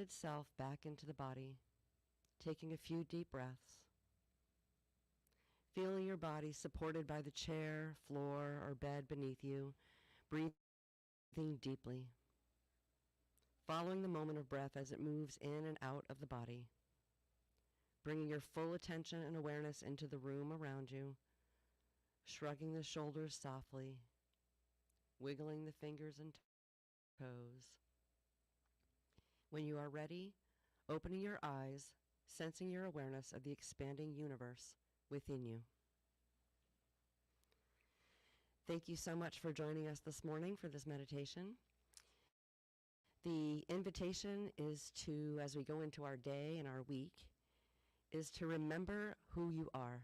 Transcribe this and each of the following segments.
self back into the body, taking a few deep breaths. Feeling your body supported by the chair, floor, or bed beneath you, breathing deeply. Following the moment of breath as it moves in and out of the body. Bringing your full attention and awareness into the room around you, shrugging the shoulders softly, wiggling the fingers and toes. When you are ready, opening your eyes, sensing your awareness of the expanding universe within you. Thank you so much for joining us this morning for this meditation. The invitation is to, as we go into our day and our week, is to remember who you are,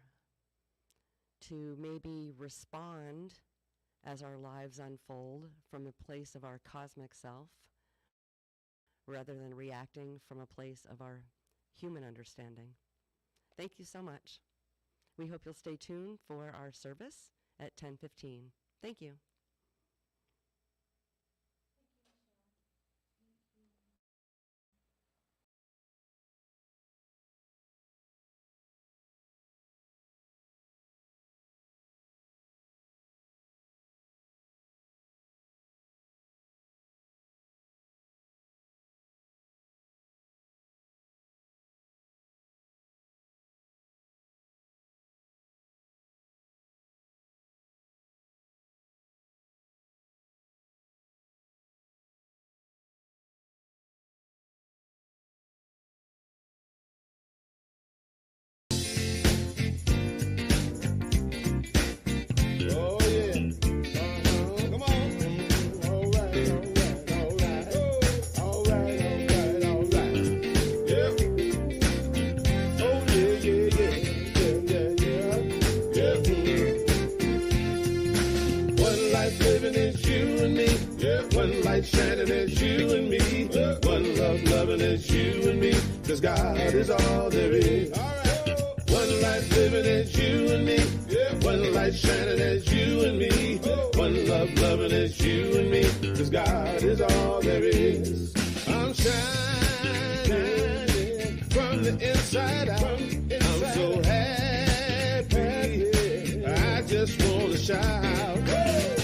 to maybe respond as our lives unfold from a place of our cosmic self, rather than reacting from a place of our human understanding. Thank you so much. We hope you'll stay tuned for our service at 10:15. Thank you. Shining as you and me, one love loving as you and me, 'cause God is all there is. One life living as you and me, one light shining as you and me, one love loving as you and me, 'cause God is all there is. I'm shining from the inside out, I'm so happy, I just wanna shout.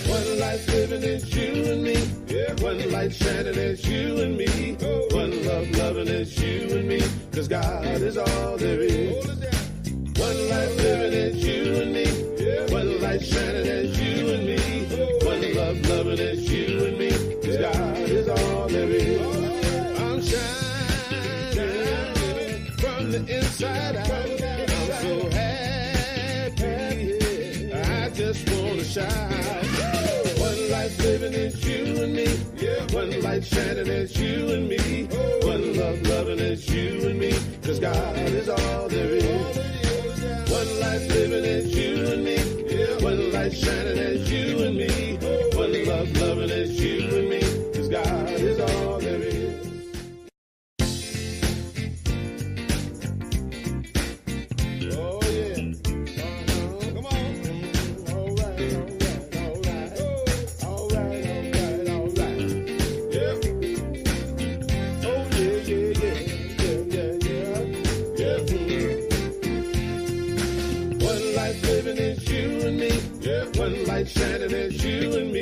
One life living as you and me, one light shining as you and me, one love loving as you and me, 'cause God is all there is. One life living as you and me, one light shining as you and me, one love loving as you and me, 'cause God is all there is. I'm shining from the inside out, I'm so happy, I just wanna shout. One life living as you and me, one light shining as you and me, one love loving as you and me, 'cause God is all there is. One life living as you and me, one light shining as you and me, one love loving as you and me, 'cause God is all there is. Oh yeah, come on. All right. One light shining as you and me,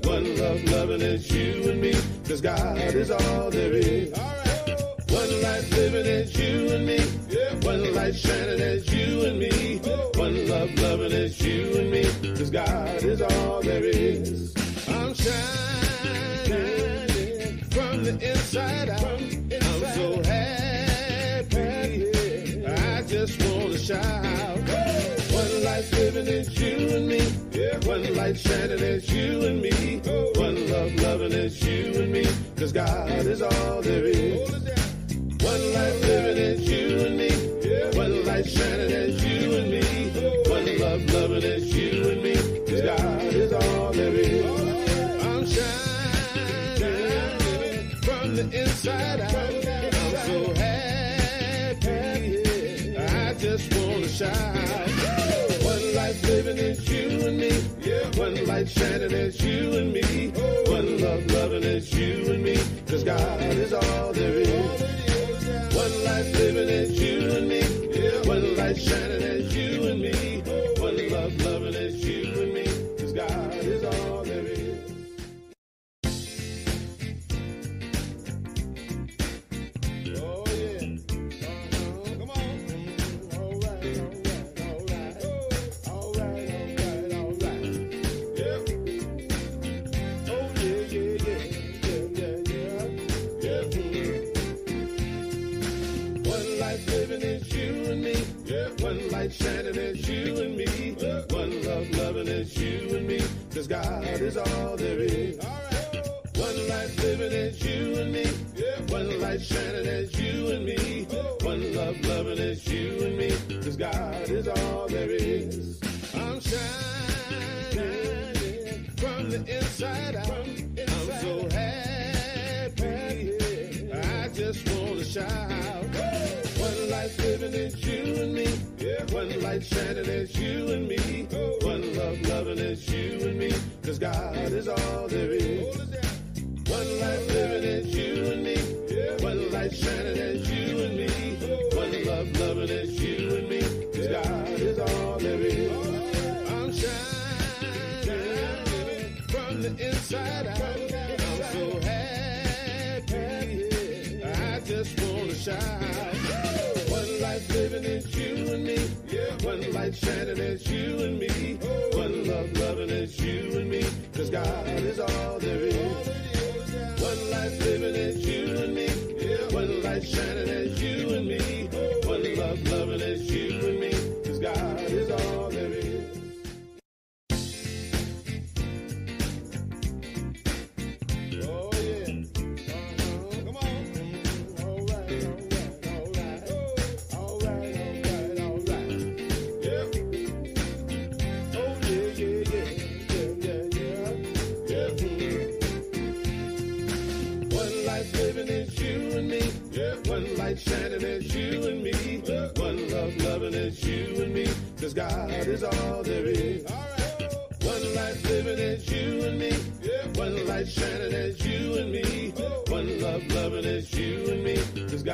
one love loving as you and me, 'cause God is all there is. One life living as you and me, one light shining as you and me, one love loving as you and me, 'cause God is all there is. I'm shining from the inside out, I'm so happy, I just wanna shout. One life living as you and me, one light shining as you and me, one love loving as you and me, 'cause God is all there is. One life living as you and me, one light shining as you and me, one love loving as you and me, 'cause God is all there is. I'm shining from the inside out, I'm so happy, I just wanna shout. One life living as you and me, one light shining as you and me, one love loving as you and me, 'cause God is all there is. One life living as you and me, one light shining as you and me, one love loving as you and me, 'cause God is all there is. Oh yeah, come on. All right. Yeah. Oh yeah. One life living light shining as you and me. One love loving as you and me. 'Cause God is all there is. One life living as you and me. One light shining as you and me. One love loving as you and me. 'Cause God is all there is. I'm shining from the inside out. I'm so happy. I just want to shout. One life living as you and me. One light shining as you and me. One love loving as you and me. 'Cause God is all there is. One life living as you and me. One light shining as you and me. One love loving as you and me. 'Cause God is all there is. I'm shining from the inside out. I'm so happy. I just want to shout. One life living as you and me. One light shining as you and me. One love loving as you and me. 'Cause God is all there is. One life living as you and me. One light shining as you and me. One love loving as you and me. 'Cause God is all there is. Oh yeah. Come on. All right. Yeah. Oh yeah. One life living as you and me. One light shining as you and me. One love loving as you and me. 'Cause God is all there is. One life living as you and me. One light shining as you and me. One love loving as you and me. 'Cause God.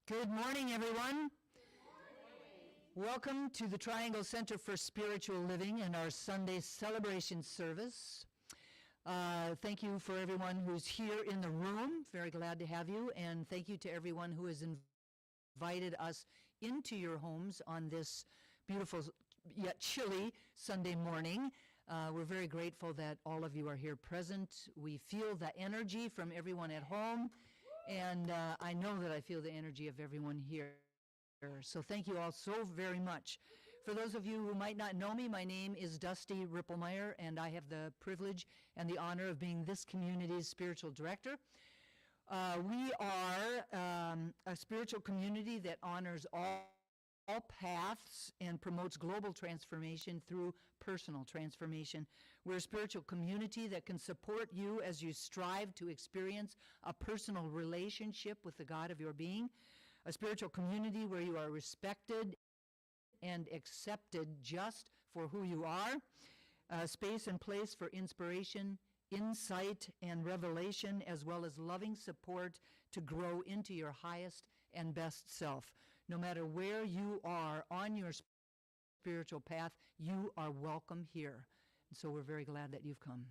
Good morning, everyone. Welcome to the Triangle Center for Spiritual Living and our Sunday celebration service. Thank you for everyone who's here in the room. Very glad to have you. And thank you to everyone who has invited us into your homes on this beautiful yet chilly Sunday morning. We're very grateful that all of you are here present. We feel the energy from everyone at home. And I know that I feel the energy of everyone here. So thank you all so very much. For those of you who might not know me, my name is Dusty Rippelmeyer, and I have the privilege and the honor of being this community's spiritual director. We are a spiritual community that honors all paths and promotes global transformation through personal transformation. We're a spiritual community that can support you as you strive to experience a personal relationship with the God of your being. A spiritual community where you are respected and accepted just for who you are. A space and place for inspiration, insight, and revelation, as well as loving support to grow into your highest and best self. No matter where you are on your spiritual path, you are welcome here. And so we're very glad that you've come.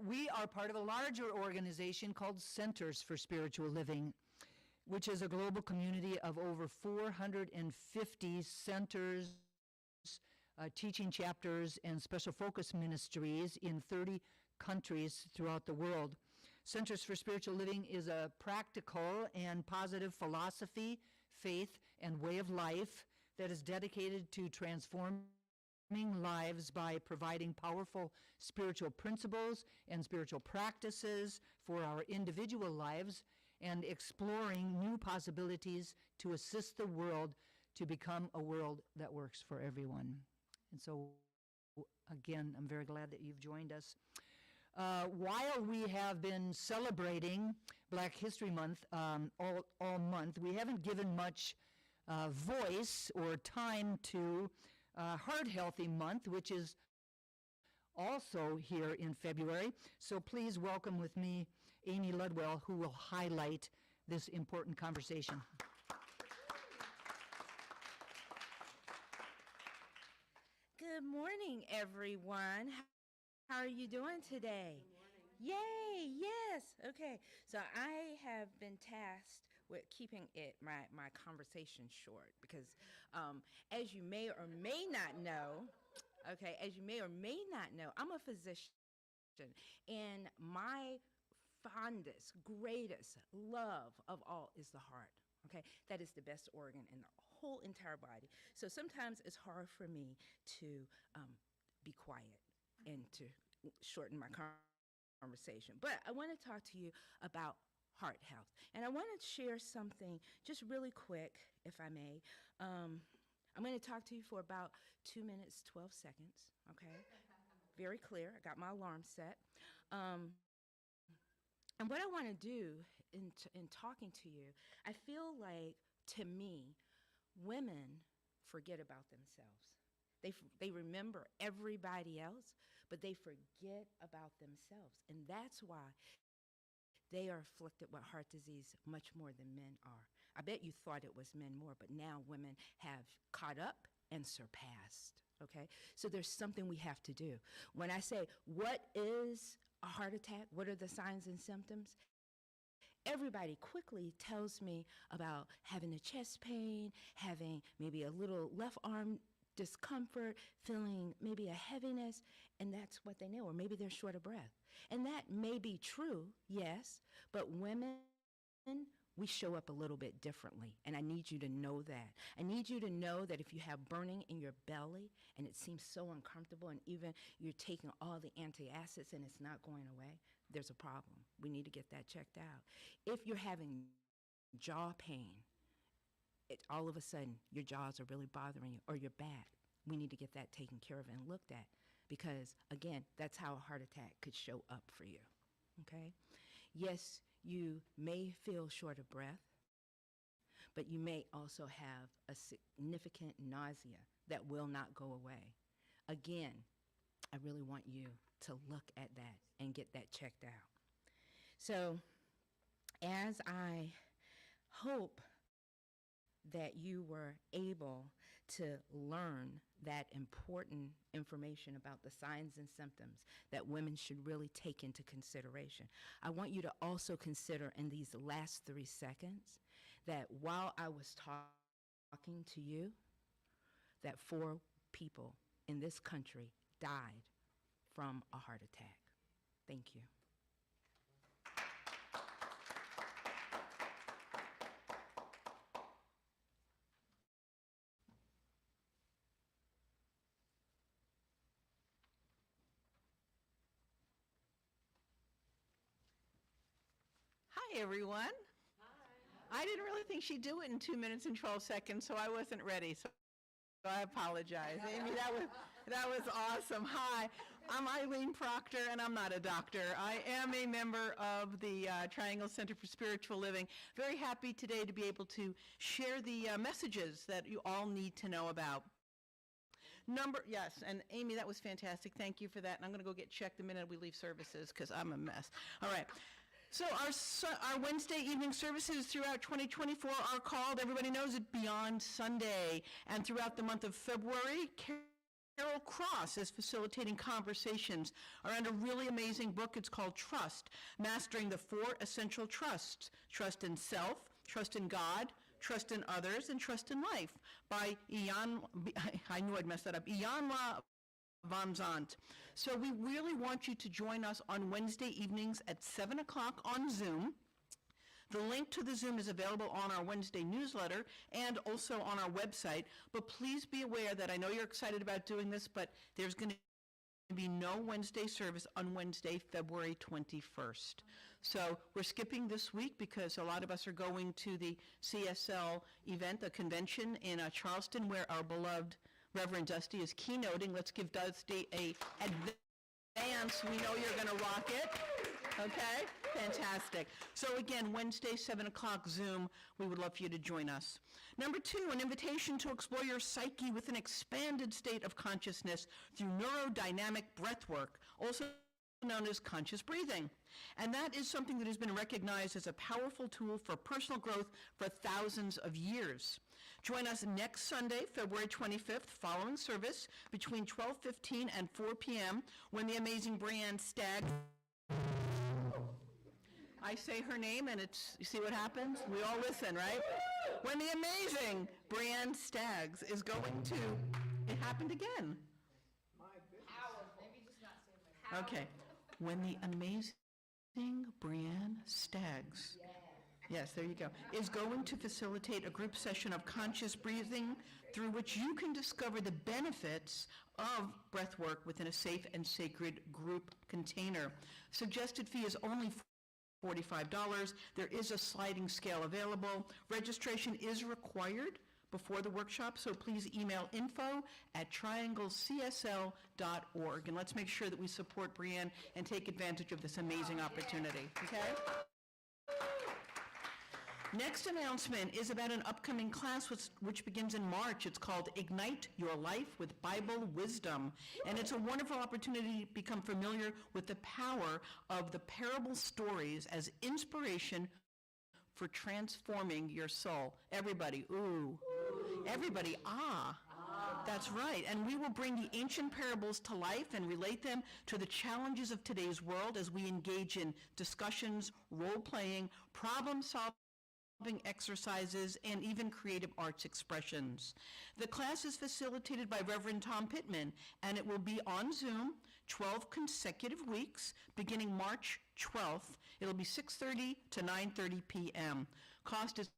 We are part of a larger organization called Centers for Spiritual Living, which is a global community of over 450 centers, teaching chapters, and special focus ministries in 30 countries throughout the world. Centers for Spiritual Living is a practical and positive philosophy, faith, and way of life that is dedicated to transforming lives by providing powerful spiritual principles and spiritual practices for our individual lives and exploring new possibilities to assist the world to become a world that works for everyone. And so, again, I'm very glad that you've joined us. While we have been celebrating Black History Month all month, we haven't given much voice or time to Heart Healthy Month, which is also here in February. So please welcome with me Amy Ludwell, who will highlight this important conversation. Good morning, everyone. How are you doing today? Yay, yes. Okay, so I have been tasked with keeping my conversation short because as you may or may not know, I'm a physician, and my fondest, greatest love of all is the heart. Okay, that is the best organ in the whole entire body. So sometimes it's hard for me to be quiet and to shorten my conversation. But I want to talk to you about heart health. And I want to share something just really quick, if I may. I'm going to talk to you for about 2 minutes, 12 seconds, okay? Very clear. I got my alarm set. And what I want to do in talking to you, I feel like, to me, women forget about themselves. They remember everybody else, but they forget about themselves. And that's why they are afflicted with heart disease much more than men are. I bet you thought it was men more, but now women have caught up and surpassed, okay? So there's something we have to do. When I say, what is a heart attack? What are the signs and symptoms? Everybody quickly tells me about having a chest pain, having maybe a little left arm discomfort, feeling maybe a heaviness, and that's what they know, or maybe they're short of breath. And that may be true, yes, but women, we show up a little bit differently, and I need you to know that. I need you to know that if you have burning in your belly and it seems so uncomfortable, and even you're taking all the antacids and it's not going away, there's a problem. We need to get that checked out. If you're having jaw pain, all of a sudden your jaws are really bothering you, or your back, we need to get that taken care of and looked at, because again, that's how a heart attack could show up for you, okay? Yes, you may feel short of breath, but you may also have a significant nausea that will not go away. Again, I really want you to look at that and get that checked out. So, as I hope that you were able to learn that important information about the signs and symptoms that women should really take into consideration, I want you to also consider in these last 3 seconds that while I was talking to you, that 4 people in this country died from a heart attack. Thank you. Hi, everyone. Hi. I didn't really think she'd do it in 2 minutes and 12 seconds, so I wasn't ready. So I apologize. Amy, that was awesome. Hi, I'm Eileen Proctor, and I'm not a doctor. I am a member of the Triangle Center for Spiritual Living. Very happy today to be able to share the messages that you all need to know about. Yes, and Amy, that was fantastic. Thank you for that. And I'm going to go get checked the minute we leave services because I'm a mess. All right. So our Wednesday evening services throughout 2024 are called, everybody knows it, Beyond Sunday. And throughout the month of February, Carol Cross is facilitating conversations around a really amazing book. It's called Trust, Mastering the 4 Essential Trusts. Trust in self, trust in God, trust in others, and trust in life by I knew I'd mess that up, Iyanla Vanzant. So we really want you to join us on Wednesday evenings at 7 o'clock on Zoom. The link to the Zoom is available on our Wednesday newsletter and also on our website. But please be aware that I know you're excited about doing this, but there's going to be no Wednesday service on Wednesday, February 21st. So we're skipping this week because a lot of us are going to the CSL event, the convention in Charleston, where our beloved Reverend Dusty is keynoting. Let's give Dusty a dance. We know you're going to rock it. Okay? Fantastic. So again, Wednesday, 7 o'clock, Zoom. We would love for you to join us. Number 2, an invitation to explore your psyche with an expanded state of consciousness through neurodynamic breath work, also known as conscious breathing. And that is something that has been recognized as a powerful tool for personal growth for thousands of years. Join us next Sunday, February 25th, following service between 12:15 and 4 p.m. when the amazing Brianne Staggs, I say her name and you see what happens? We all listen, right? When the amazing Brianne Staggs is going to, it happened again. Okay. When the amazing Brianne Staggs, yes, there you go, is going to facilitate a group session of conscious breathing through which you can discover the benefits of breath work within a safe and sacred group container. Suggested fee is only $45. There is a sliding scale available. Registration is required before the workshop, so please email info@trianglecsl.org. And let's make sure that we support Brianne and take advantage of this amazing opportunity, okay? Next announcement is about an upcoming class which begins in March. It's called Ignite Your Life with Bible Wisdom. And it's a wonderful opportunity to become familiar with the power of the parable stories as inspiration for transforming your soul. Everybody, ooh. Everybody, ah. That's right. And we will bring the ancient parables to life and relate them to the challenges of today's world as we engage in discussions, role-playing, problem-solving exercises, and even creative arts expressions. The class is facilitated by Reverend Tom Pittman, and it will be on Zoom 12 consecutive weeks beginning March 12th. It'll be 6:30 to 9:30 p.m. Cost is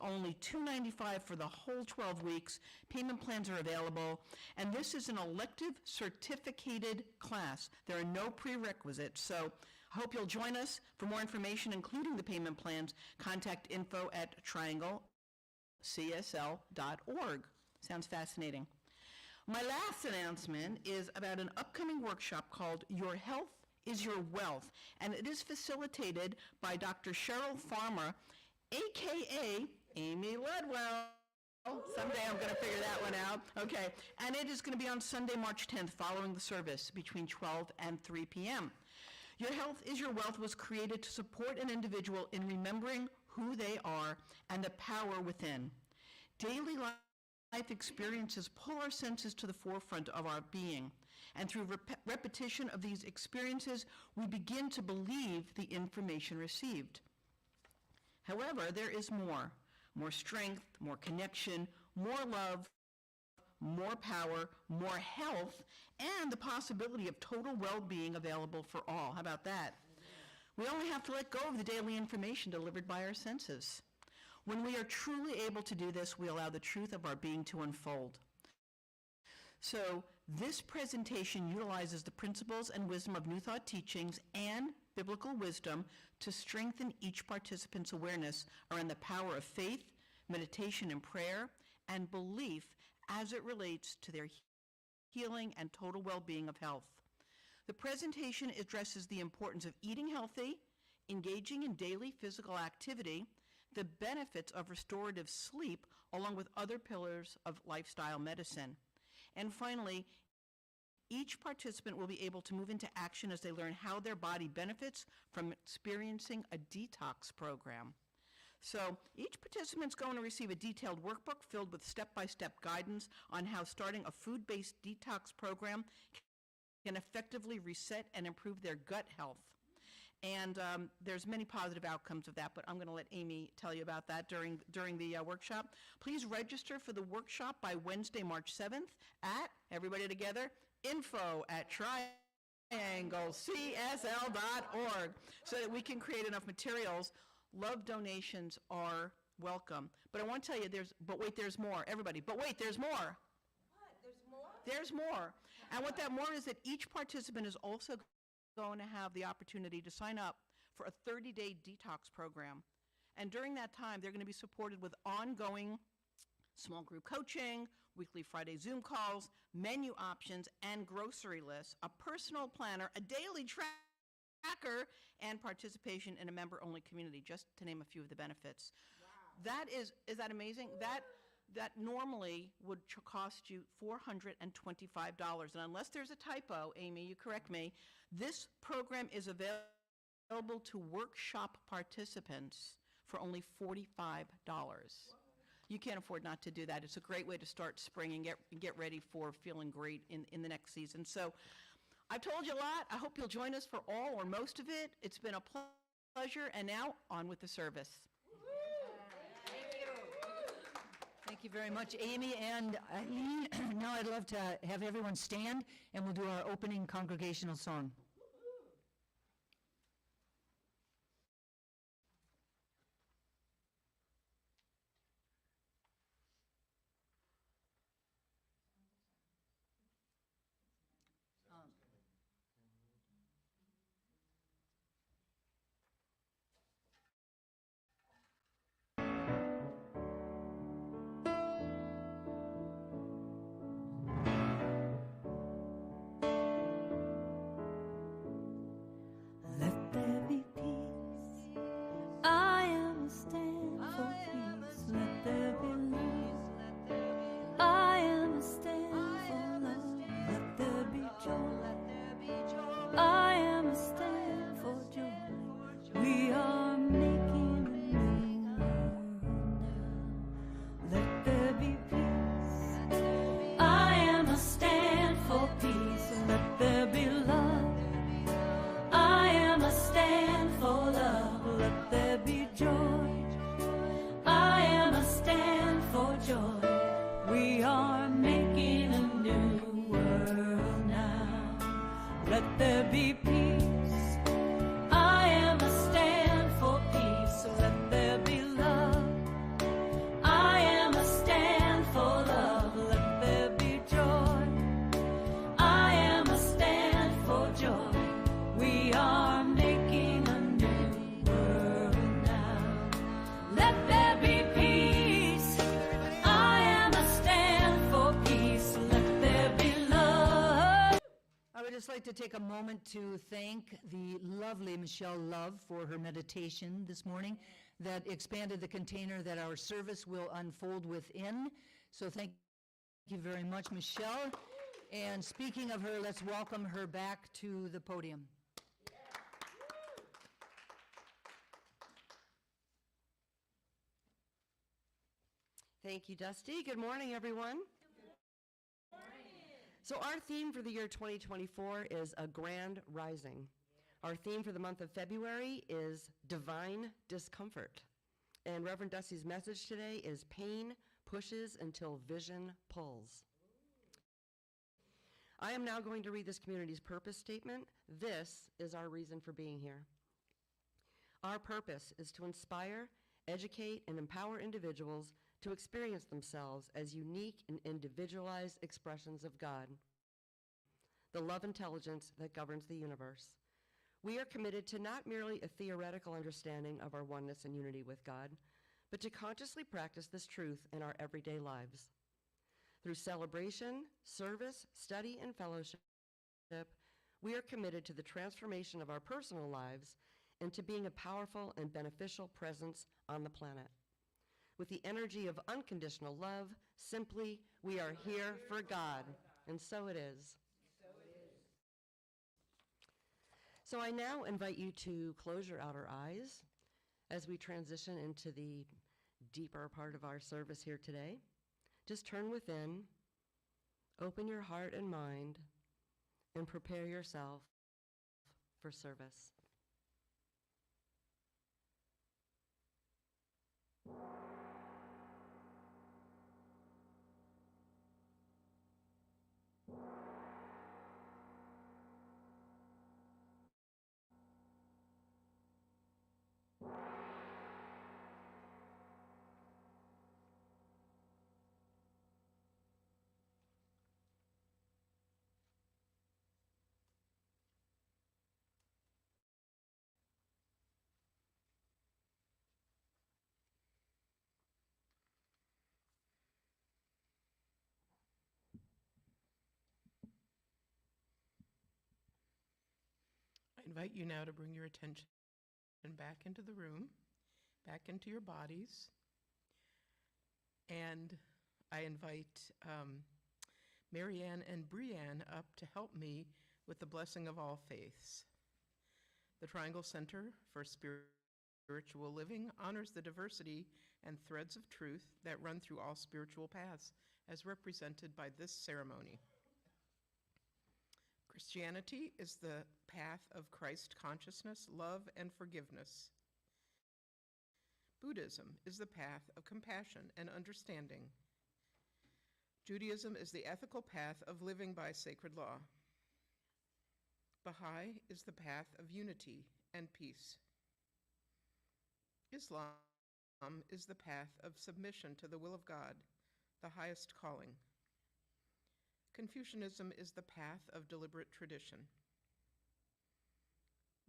only $295 for the whole 12 weeks. Payment plans are available, and this is an elective certificated class. There are no prerequisites, so I hope you'll join us. For more information, including the payment plans, contact info@trianglecsl.org. Sounds fascinating. My last announcement is about an upcoming workshop called Your Health is Your Wealth, and it is facilitated by Dr. Cheryl Farmer, a.k.a. Amy Ledwell. Someday I'm going to figure that one out. Okay, and it is going to be on Sunday, March 10th, following the service between 12 and 3 p.m. Your Health is Your Wealth was created to support an individual in remembering who they are and the power within. Daily life experiences pull our senses to the forefront of our being, and through repetition of these experiences, we begin to believe the information received. However, there is more strength, more connection, more love, more power, more health, and the possibility of total well-being available for all. How about that? We only have to let go of the daily information delivered by our senses. When we are truly able to do this, we allow the truth of our being to unfold. So this presentation utilizes the principles and wisdom of New Thought teachings and biblical wisdom to strengthen each participant's awareness around the power of faith, meditation and prayer, and belief as it relates to their healing and total well-being of health. The presentation addresses the importance of eating healthy, engaging in daily physical activity, the benefits of restorative sleep, along with other pillars of lifestyle medicine. And finally, each participant will be able to move into action as they learn how their body benefits from experiencing a detox program. So each participant's going to receive a detailed workbook filled with step-by-step guidance on how starting a food-based detox program can effectively reset and improve their gut health. And there's many positive outcomes of that, but I'm going to let Amy tell you about that during the workshop. Please register for the workshop by Wednesday, March 7th at, everybody together, info@trianglecsl.org so that we can create enough materials. Love donations are welcome. But I want to tell you, there's more. Everybody, there's more. What? There's more? There's more. And what that more is that each participant is also going to have the opportunity to sign up for a 30-day detox program. And during that time, they're going to be supported with ongoing small group coaching, weekly Friday Zoom calls, menu options, and grocery lists, a personal planner, a daily tracker, and participation in a member-only community, just to name a few of the benefits. Wow. That is that amazing? That normally would cost you $425. And unless there's a typo, Amy, you correct me, this program is available to workshop participants for only $45. You can't afford not to do that. It's a great way to start spring and get ready for feeling great in the next season. So I've told you a lot. I hope you'll join us for all or most of it. It's been a pleasure. And now, on with the service. Thank you very much, Amy and Eileen. Now I'd love to have everyone stand, and we'll do our opening congregational song. Let there be peace. I am a stand for peace. Let there be love. I am a stand for love. Let there be joy. I am a stand for joy. We are making a new world now. Let there be peace. I am a stand for peace. Let there be love. I am a stand for love, let there be joy. I am a stand for joy. We are making a new world now. Let there be peace. I am a stand for peace, let there be love. I am a stand for love, let there be joy. I am a stand for joy. We are making a new world now. Let there be peace. I am a stand for peace. Let there be love. I would just like to take a moment to thank the lovely Michelle Love for her meditation this morning that expanded the container that our service will unfold within. So thank you very much, Michelle. And speaking of her, let's welcome her back to the podium. Thank you, Dusty. Good morning, everyone. Good morning. So our theme for the year 2024 is a grand rising. Our theme for the month of February is divine discomfort. And Reverend Dusty's message today is pain pushes until vision pulls. I am now going to read this community's purpose statement. This is our reason for being here. Our purpose is to inspire, educate, and empower individuals to experience themselves as unique and individualized expressions of God, the love intelligence that governs the universe. We are committed to not merely a theoretical understanding of our oneness and unity with God, but to consciously practice this truth in our everyday lives. Through celebration, service, study, and fellowship, we are committed to the transformation of our personal lives and to being a powerful and beneficial presence on the planet. With the energy of unconditional love, simply, we are here for God, and so it is. So I now invite you to close your outer eyes as we transition into the deeper part of our service here today. Just turn within, open your heart and mind, and prepare yourself for service. invite you now to bring your attention back into the room, back into your bodies. And I invite Marianne and Brianne up to help me with the blessing of all faiths. The Triangle Center for Spiritual Living honors the diversity and threads of truth that run through all spiritual paths, as represented by this ceremony. Christianity is the path of Christ consciousness, love, and forgiveness. Buddhism is the path of compassion and understanding. Judaism is the ethical path of living by sacred law. Baha'i is the path of unity and peace. Islam is the path of submission to the will of God, the highest calling. Confucianism is the path of deliberate tradition.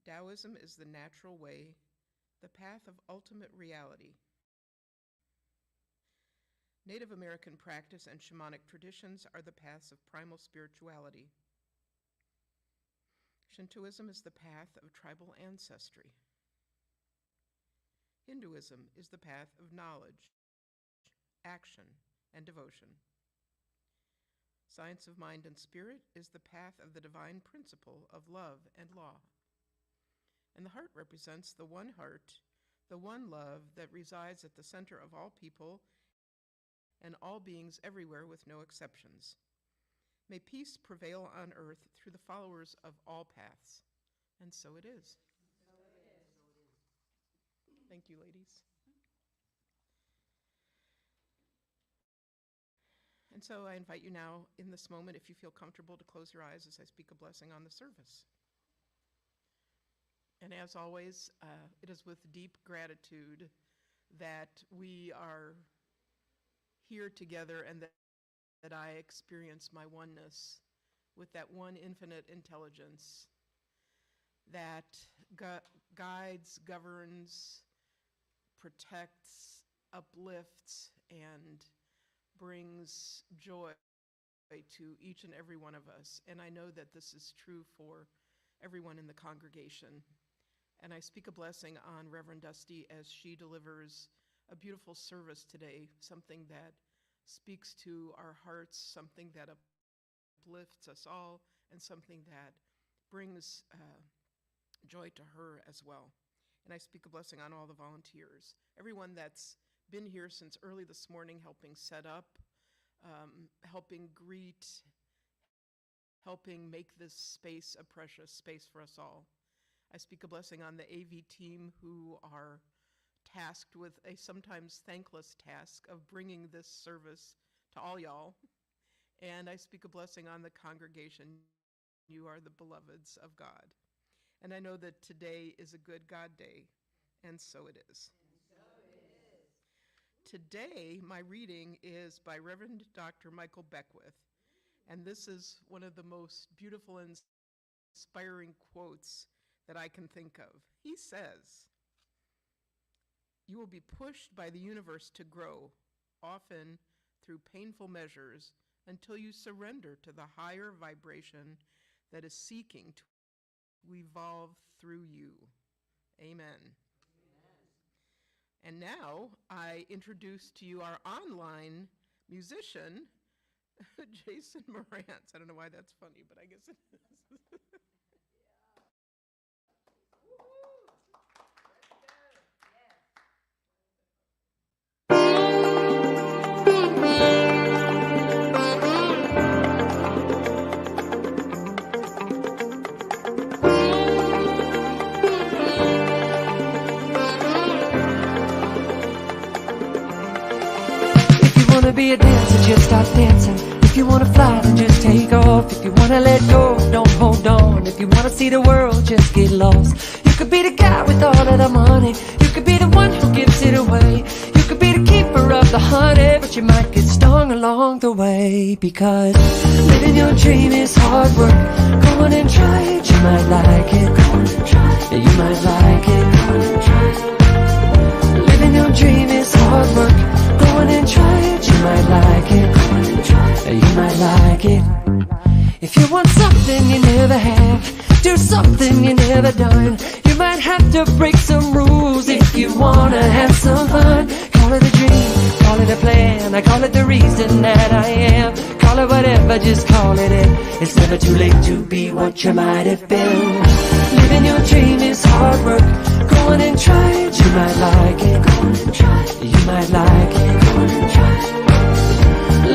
Taoism is the natural way, the path of ultimate reality. Native American practice and shamanic traditions are the paths of primal spirituality. Shintoism is the path of tribal ancestry. Hinduism is the path of knowledge, action, and devotion. Science of mind and spirit is the path of the divine principle of love and law. And the heart represents the one heart, the one love that resides at the center of all people and all beings everywhere with no exceptions. May peace prevail on earth through the followers of all paths. And so it is. Thank you, ladies. And so I invite you now in this moment, if you feel comfortable, to close your eyes as I speak a blessing on the service. And as always, it is with deep gratitude that we are here together and that I experience my oneness with that one infinite intelligence that guides, governs, protects, uplifts, and brings joy to each and every one of us. And I know that this is true for everyone in the congregation. And I speak a blessing on Reverend Dusty as she delivers a beautiful service today, something that speaks to our hearts, something that uplifts us all, and something that brings joy to her as well. And I speak a blessing on all the volunteers, everyone that's been here since early this morning, helping set up, helping greet, helping make this space a precious space for us all. I speak a blessing on the AV team who are tasked with a sometimes thankless task of bringing this service to all y'all. And I speak a blessing on the congregation. You are the beloveds of God. And I know that today is a good God day, and so it is. Today, my reading is by Reverend Dr. Michael Beckwith, and this is one of the most beautiful and inspiring quotes that I can think of. He says, "You will be pushed by the universe to grow, often through painful measures, until you surrender to the higher vibration that is seeking to evolve through you." Amen. And now I introduce to you our online musician, Jason Morantz. I don't know why that's funny, but I guess it is. If you wanna be a dancer, just start dancing. If you wanna fly, then just take off. If you wanna let go, don't hold on. If you wanna see the world, just get lost. You could be the guy with all of the money. You could be the one who gives it away. You could be the keeper of the honey, but you might get stung along the way. Because living your dream is hard work. Go on and try it, you might like it. Go on and try it, yeah, you might like it. Go on and try it. Living your dream is hard work. Go on and try it, you might like it. Go on and try it, yeah, you might like it. If you want something you never have, do something you never done. You might have to break some rules if you wanna have some fun. Call it a dream, call it a plan, I call it the reason that I am. Call it whatever, just call it it. It's never too late to be what you might have been. Living your dream is hard work. Go on and try it, you might like it. Go on and try it, you might like it. Go on and try it.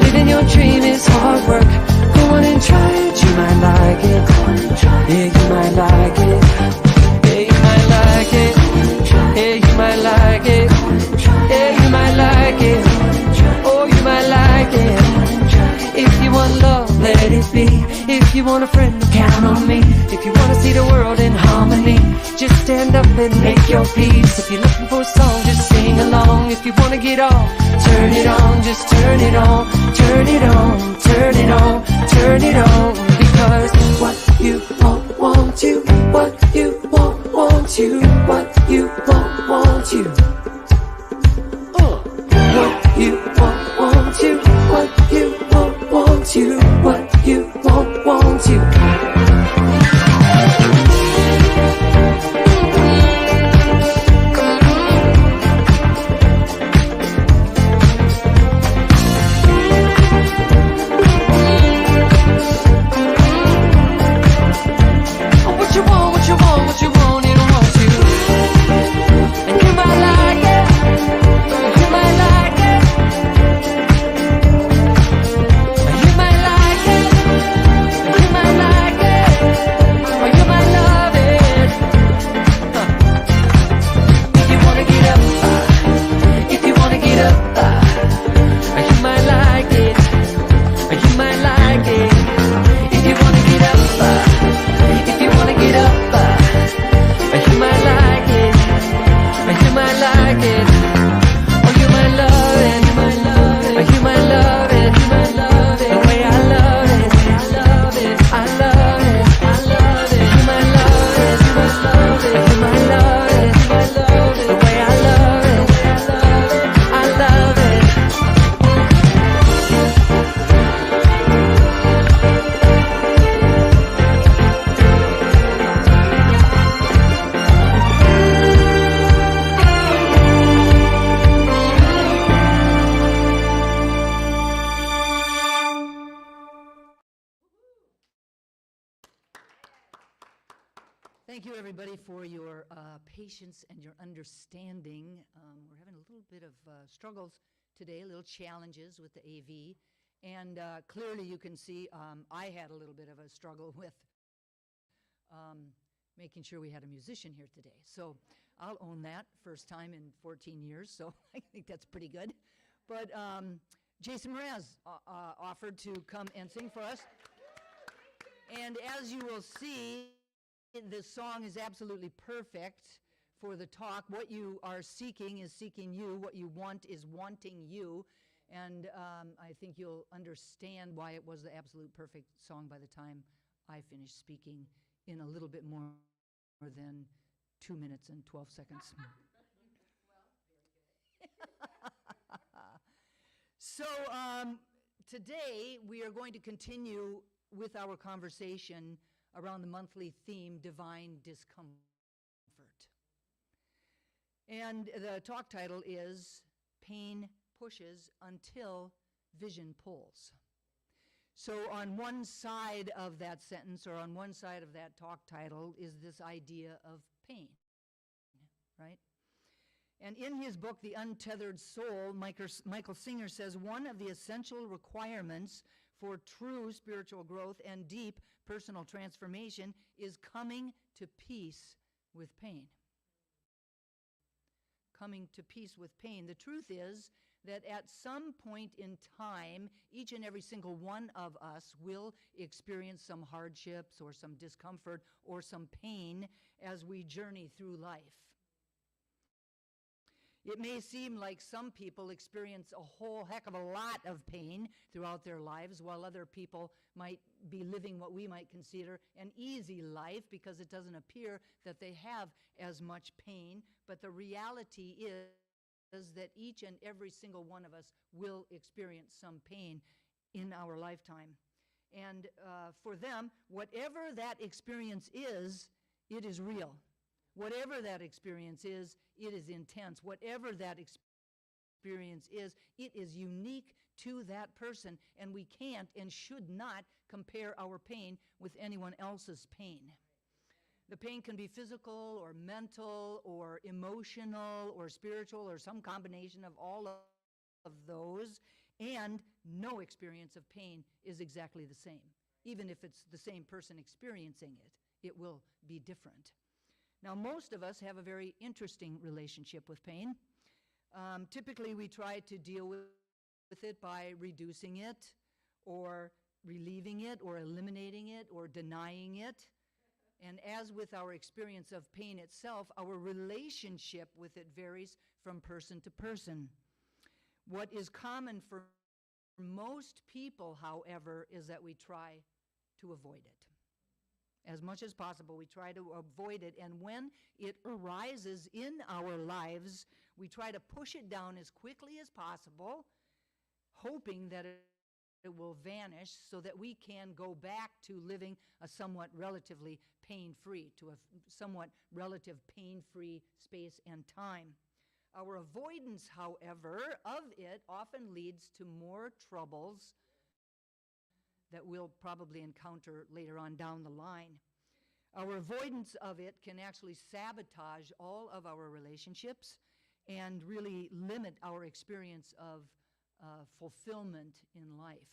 Living your dream is hard work. Go on and try it, you might like it. Go on and try it, yeah, you might like it. Yeah, you might like it. Yeah, you might like it. Yeah, you might like it. Oh, you might like it. If you want love, let it be. If you want a friend, count on me. If you want to see the world in harmony, just stand up and make your peace. If you're looking for a song, just sing along. If you want to get off, turn it on, just turn it on. Turn it on, turn it on, turn it on. Because what you want you. What you want you. What you want you. What you want you. What you want you. What you want you. What you want, what you want, what you want, it wants you. And you might like it. You might like it. You might like it. You might like it. Or you might love it. If you wanna get up, if you wanna get up, you might like it. You might like it. If you wanna get up, if you wanna get up, you might like it. You might like it. Or you might love it. You might love it. You might love it. You might love it. The way I love it. I love it. I love it. I love it. You might love it. You might love it. You might love it. You might love it. The way I love it. I love it. Thank you, everybody, for your patience and your understanding. We're having a little bit of struggles today, little challenges with the AV. And clearly you can see I had a little bit of a struggle with making sure we had a musician here today. So I'll own that, first time in 14 years, so I think that's pretty good. But Jason Mraz offered to come and sing for us. And as you will see, this song is absolutely perfect for the talk. What you are seeking is seeking you. What you want is wanting you. And I think you'll understand why it was the absolute perfect song by the time I finish speaking in a little bit more than 2 minutes and 12 seconds. So today we are going to continue with our conversation around the monthly theme, Divine Discomfort. And the talk title is Pain Pushes Until Vision Pulls. So on one side of that sentence, or on one side of that talk title, is this idea of pain, right? And in his book, The Untethered Soul, Michael Singer says, one of the essential requirements for true spiritual growth and deep personal transformation is coming to peace with pain. Coming to peace with pain. The truth is that at some point in time, each and every single one of us will experience some hardships or some discomfort or some pain as we journey through life. It may seem like some people experience a whole heck of a lot of pain throughout their lives, while other people might be living what we might consider an easy life because it doesn't appear that they have as much pain. But the reality is that each and every single one of us will experience some pain in our lifetime. And for them, whatever that experience is, it is real. Whatever that experience is, it is intense. Whatever that experience is, it is unique to that person, and we can't and should not compare our pain with anyone else's pain. The pain can be physical or mental or emotional or spiritual or some combination of all of those, and no experience of pain is exactly the same. Even if it's the same person experiencing it, it will be different. Now, most of us have a very interesting relationship with pain. Typically, we try to deal with it by reducing it or relieving it or eliminating it or denying it. And as with our experience of pain itself, our relationship with it varies from person to person. What is common for most people, however, is that we try to avoid it. As much as possible, we try to avoid it. And when it arises in our lives, we try to push it down as quickly as possible, hoping that it will vanish so that we can go back to living a somewhat relatively pain-free, to a somewhat relative pain-free space and time. Our avoidance, however, of it often leads to more troubles that we'll probably encounter later on down the line. Our avoidance of it can actually sabotage all of our relationships and really limit our experience of fulfillment in life.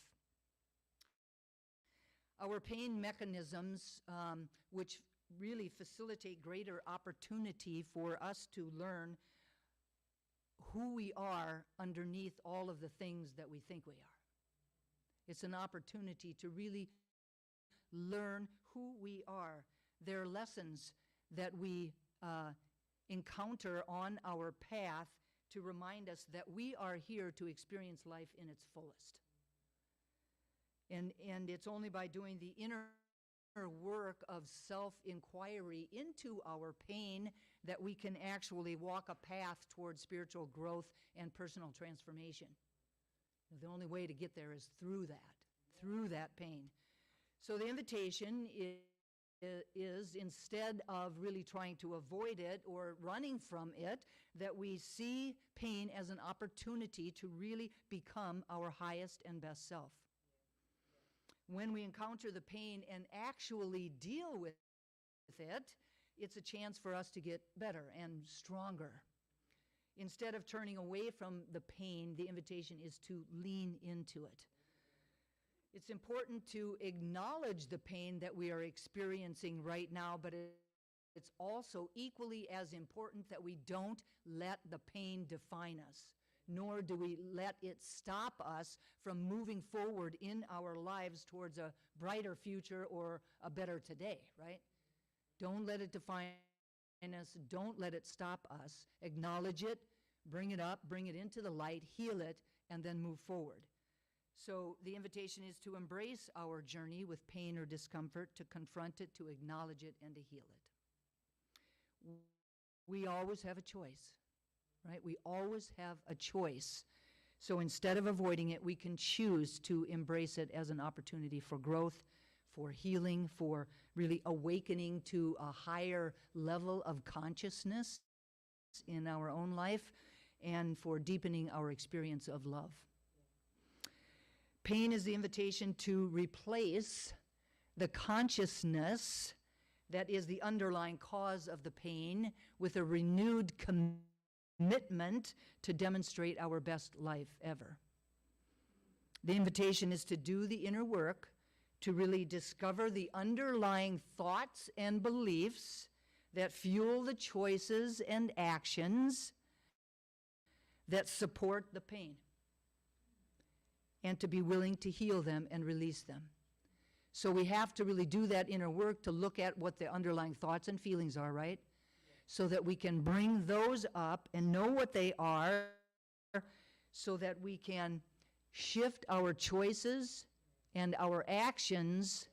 Our pain mechanisms, which really facilitate greater opportunity for us to learn who we are underneath all of the things that we think we are. It's an opportunity to really learn who we are. They're lessons that we encounter on our path to remind us that we are here to experience life in its fullest. And it's only by doing the inner work of self-inquiry into our pain that we can actually walk a path towards spiritual growth and personal transformation. The only way to get there is through that pain. So the invitation is instead of really trying to avoid it or running from it, that we see pain as an opportunity to really become our highest and best self. When we encounter the pain and actually deal with it, it's a chance for us to get better and stronger. Instead of turning away from the pain, the invitation is to lean into it. It's important to acknowledge the pain that we are experiencing right now, but it's also equally as important that we don't let the pain define us, nor do we let it stop us from moving forward in our lives towards a brighter future or a better today, right? Don't let it define us. Don't let it stop us. Acknowledge it, bring it up, bring it into the light, heal it, and then move forward. So the invitation is to embrace our journey with pain or discomfort, to confront it, to acknowledge it, and to heal it. We always have a choice, right? We always have a choice. So instead of avoiding it, we can choose to embrace it as an opportunity for growth, for healing, for really awakening to a higher level of consciousness in our own life, and for deepening our experience of love. Pain is the invitation to replace the consciousness that is the underlying cause of the pain with a renewed commitment to demonstrate our best life ever. The invitation is to do the inner work, to really discover the underlying thoughts and beliefs that fuel the choices and actions that support the pain, and to be willing to heal them and release them. So we have to really do that inner work to look at what the underlying thoughts and feelings are, right? So that we can bring those up and know what they are, so that we can shift our choices and our actions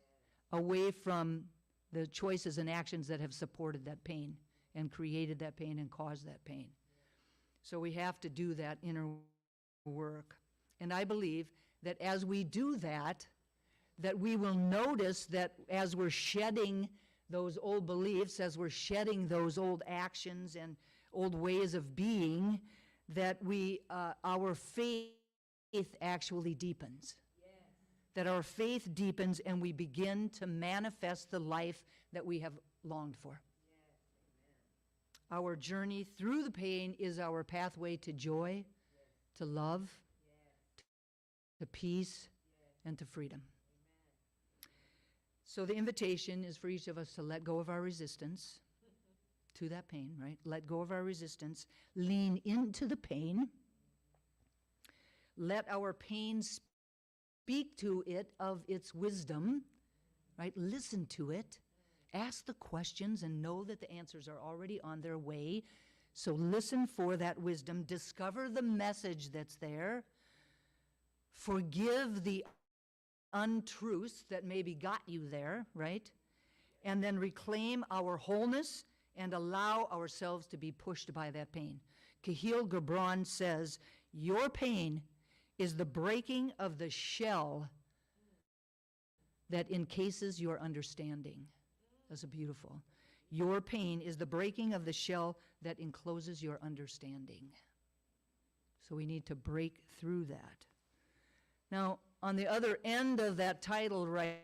away from the choices and actions that have supported that pain and created that pain and caused that pain. So we have to do that inner work. And I believe that as we do that, that we will notice that as we're shedding those old beliefs, as we're shedding those old actions and old ways of being, that our faith actually deepens. That our faith deepens and we begin to manifest the life that we have longed for. Our journey through the pain is our pathway to joy, to love, to peace, and to freedom. So the invitation is for each of us to let go of our resistance to that pain, right? Let go of our resistance. Lean into the pain. Let our pain speak to it of its wisdom, right? Listen to it. Ask the questions and know that the answers are already on their way. So listen for that wisdom. Discover the message that's there. Forgive the untruths that maybe got you there, right? And then reclaim our wholeness and allow ourselves to be pushed by that pain. Kahlil Gibran says, your pain is the breaking of the shell that encases your understanding. That's beautiful. Your pain is the breaking of the shell that encloses your understanding. So we need to break through that. Now, on the other end of that title, right,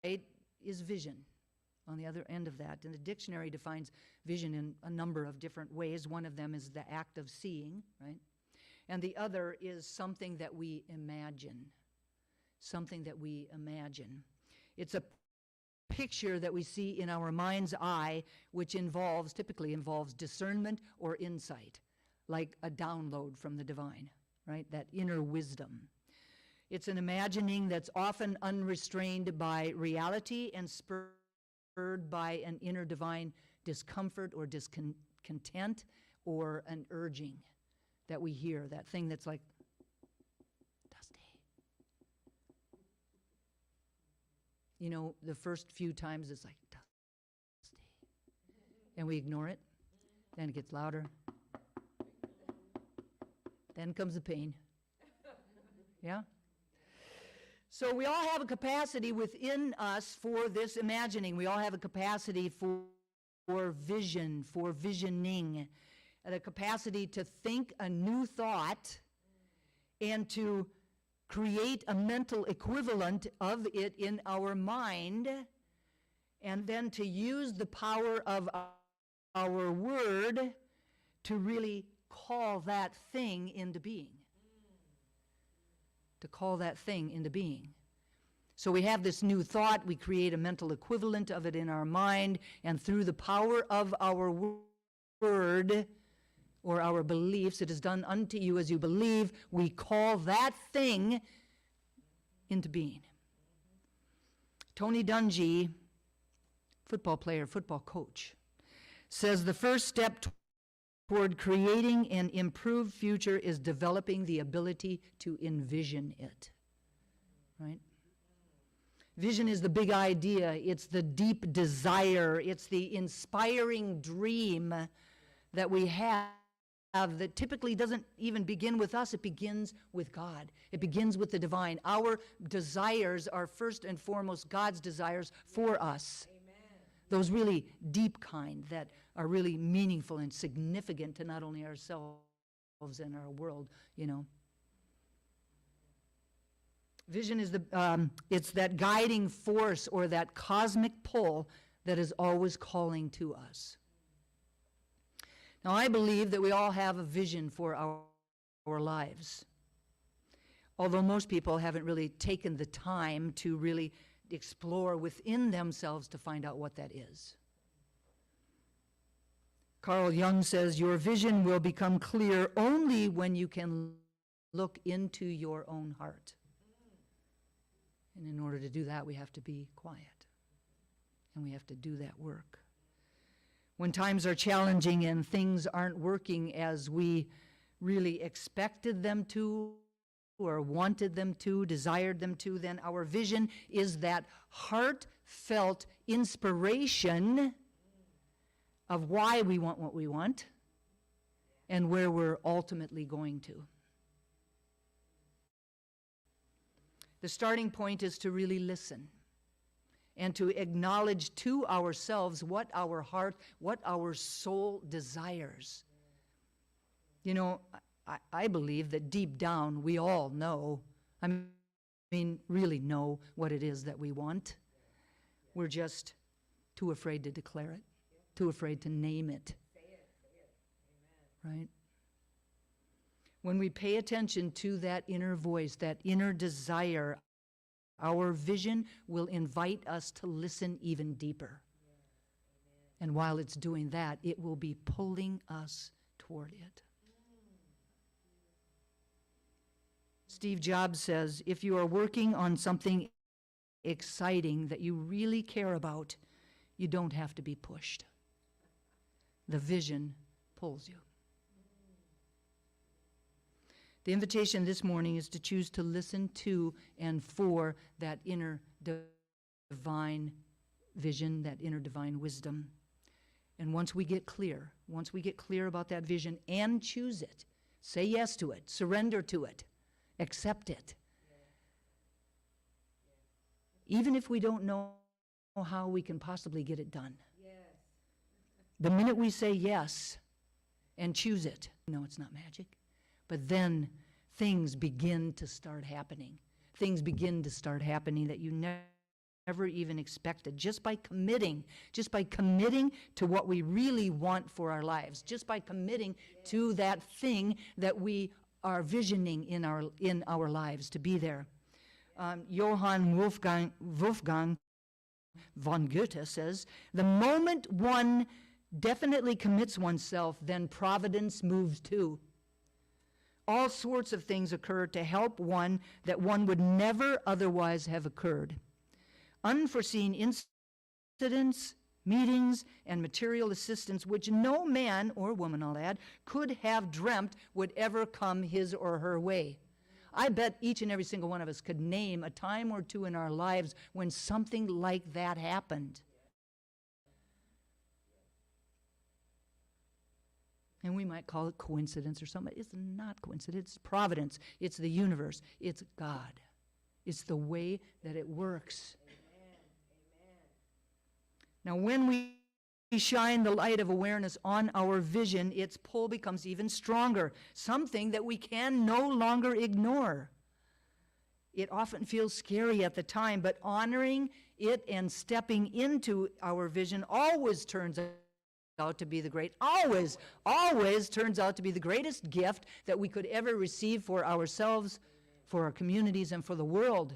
is vision. On the other end of that. And the dictionary defines vision in a number of different ways. One of them is the act of seeing, right? And the other is something that we imagine. Something that we imagine. It's a picture that we see in our mind's eye, which typically involves discernment or insight, like a download from the divine, right? That inner wisdom. It's an imagining that's often unrestrained by reality and spurred by an inner divine discomfort or discontent or an urging that we hear, that thing that's like, Dusty. You know, the first few times it's like, Dusty. And we ignore it. Then it gets louder. Then comes the pain. Yeah? So we all have a capacity within us for this imagining. We all have a capacity for vision, for visioning, the capacity to think a new thought and to create a mental equivalent of it in our mind, and then to use the power of our word to really call that thing into being. To call that thing into being. So we have this new thought, we create a mental equivalent of it in our mind, and through the power of our word or our beliefs, it is done unto you as you believe, we call that thing into being. Tony Dungy, football player, football coach, says the first step toward creating an improved future is developing the ability to envision it, right? Vision is the big idea. It's the deep desire. It's the inspiring dream that we have that typically doesn't even begin with us. It begins with God. It begins with the divine. Our desires are first and foremost God's desires for us. Those really deep kind that are really meaningful and significant to not only ourselves and our world, you know. Vision is it's that guiding force or that cosmic pull that is always calling to us. Now, I believe that we all have a vision for our lives, although most people haven't really taken the time to really explore within themselves to find out what that is. Carl Jung says, your vision will become clear only when you can look into your own heart. And in order to do that, we have to be quiet. And we have to do that work. When times are challenging and things aren't working as we really expected them to, or wanted them to, desired them to, then our vision is that heartfelt inspiration of why we want what we want and where we're ultimately going to. The starting point is to really listen and to acknowledge to ourselves what our heart, what our soul desires. You know, I believe that deep down we all know, I mean, really know what it is that we want. We're just too afraid to declare it, too afraid to name it. Right? When we pay attention to that inner voice, that inner desire, our vision will invite us to listen even deeper. And while it's doing that, it will be pulling us toward it. Steve Jobs says, if you are working on something exciting that you really care about, you don't have to be pushed. The vision pulls you. The invitation this morning is to choose to listen to and for that inner divine vision, that inner divine wisdom. And once we get clear about that vision and choose it, say yes to it, surrender to it, accept it. Even if we don't know how we can possibly get it done. The minute we say yes and choose it, no, it's not magic. But then things begin to start happening. Things begin to start happening that you never even expected. Just by committing to what we really want for our lives, just by committing to that thing that we are visioning in our lives to be there. Johann Wolfgang von Goethe says, the moment one definitely commits oneself, then providence moves too. All sorts of things occur to help one that one would never otherwise have occurred. Unforeseen incidents, meetings, and material assistance which no man or woman, I'll add, could have dreamt would ever come his or her way. I bet each and every single one of us could name a time or two in our lives when something like that happened. And we might call it coincidence or something. It's not coincidence. It's providence. It's the universe. It's God. It's the way that it works. Now, when we shine the light of awareness on our vision, its pull becomes even stronger, something that we can no longer ignore. It often feels scary at the time, but honoring it and stepping into our vision always turns out to be always turns out to be the greatest gift that we could ever receive for ourselves, for our communities, and for the world.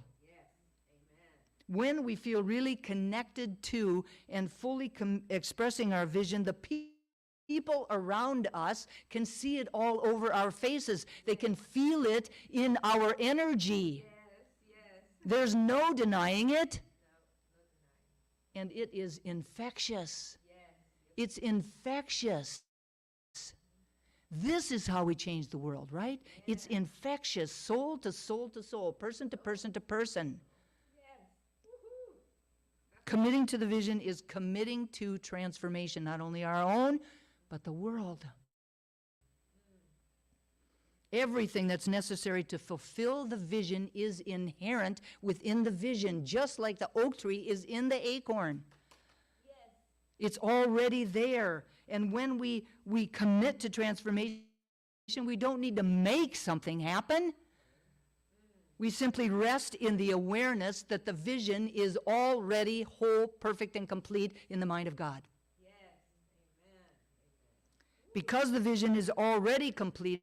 When we feel really connected to and fully expressing our vision, the people around us can see it all over our faces. They can feel it in our energy. There's no denying it. And it is infectious. It's infectious. This is how we change the world, right? It's infectious, soul to soul to soul, person to person to person. Committing to the vision is committing to transformation, not only our own, but the world. Everything that's necessary to fulfill the vision is inherent within the vision, just like the oak tree is in the acorn. It's already there. And when we commit to transformation, we don't need to make something happen. We simply rest in the awareness that the vision is already whole, perfect, and complete in the mind of God. Because the vision is already complete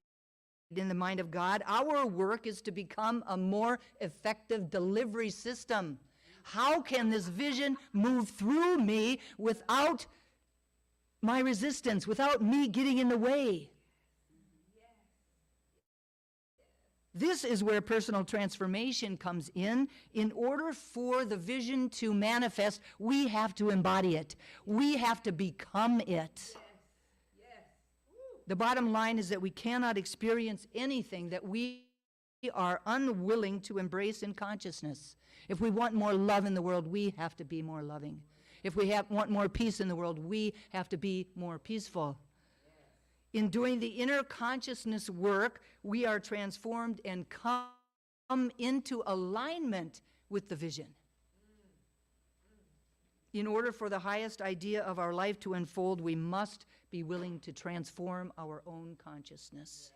in the mind of God, our work is to become a more effective delivery system. How can this vision move through me without my resistance, without me getting in the way? This is where personal transformation comes in. In order for the vision to manifest, we have to embody it. We have to become it. The bottom line is that we cannot experience anything that we are unwilling to embrace in consciousness. If we want more love in the world, we have to be more loving. If we want more peace in the world, we have to be more peaceful. In doing the inner consciousness work, we are transformed and come into alignment with the vision. In order for the highest idea of our life to unfold, we must be willing to transform our own consciousness.